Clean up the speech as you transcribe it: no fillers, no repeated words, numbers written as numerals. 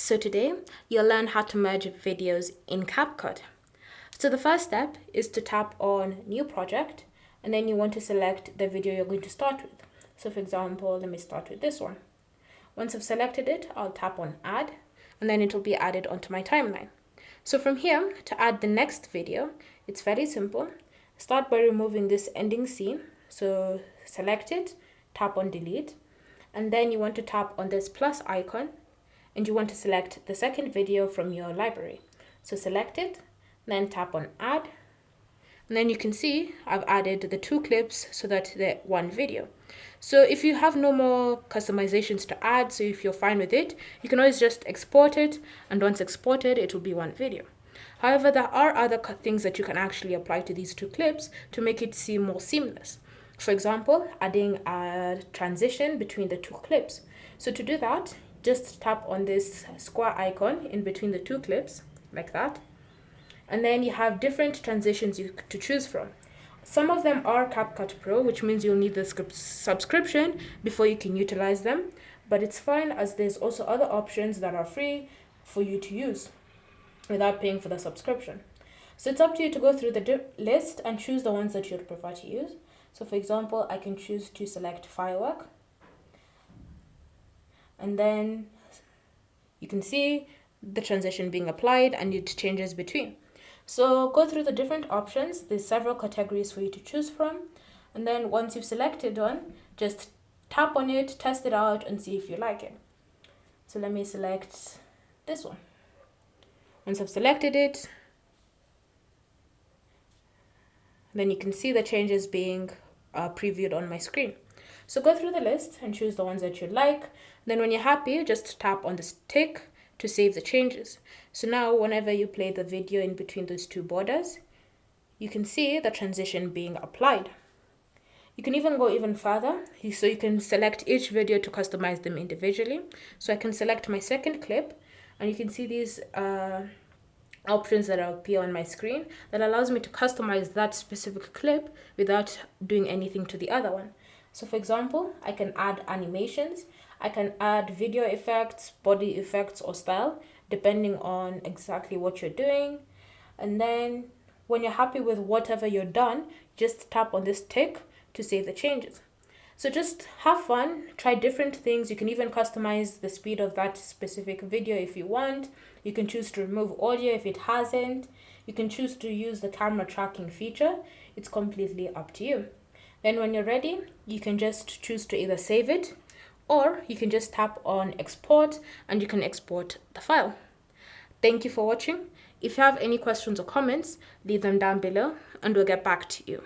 So today, you'll learn how to merge videos in CapCut. So the first step is to tap on New Project, and then you want to select the video you're going to start with. So for example, let me start with this one. Once I've selected it, I'll tap on Add, and then it will be added onto my timeline. So from here, to add the next video, it's very simple. Start by removing this ending scene. So select it, tap on Delete, and then you want to tap on this plus icon, and you want to select the second video from your library. So select it, then tap on Add, and then you can see I've added the two clips so that they're one video. So if you have no more customizations to add, so if you're fine with it, you can always just export it, and once exported, it will be one video. However, there are other things that you can actually apply to these two clips to make it seem more seamless. For example, adding a transition between the two clips. So to do that, just tap on this square icon in between the two clips, like that. And then you have different transitions to choose from. Some of them are CapCut Pro, which means you'll need the subscription before you can utilize them. But it's fine, as there's also other options that are free for you to use without paying for the subscription. So it's up to you to go through the list and choose the ones that you'd prefer to use. So for example, I can choose to select Firework. And then you can see the transition being applied and it changes between. So go through the different options. There's several categories for you to choose from. And then once you've selected one, just tap on it, test it out, and see if you like it. So let me select this one. Once I've selected it, then you can see the changes being previewed on my screen. So go through the list and choose the ones that you like. Then when you're happy, just tap on this tick to save the changes. So now whenever you play the video in between those two borders, you can see the transition being applied. You can even go even further. So you can select each video to customize them individually. So I can select my second clip, and you can see these options that appear on my screen that allows me to customize that specific clip without doing anything to the other one. So for example, I can add animations, I can add video effects, body effects, or style, depending on exactly what you're doing. And then when you're happy with whatever you're done, just tap on this tick to save the changes. So just have fun, try different things. You can even customize the speed of that specific video if you want. You can choose to remove audio if it hasn't. You can choose to use the camera tracking feature. It's completely up to you. Then when you're ready, you can just choose to either save it, or you can just tap on export and you can export the file. Thank you for watching. If you have any questions or comments, leave them down below and we'll get back to you.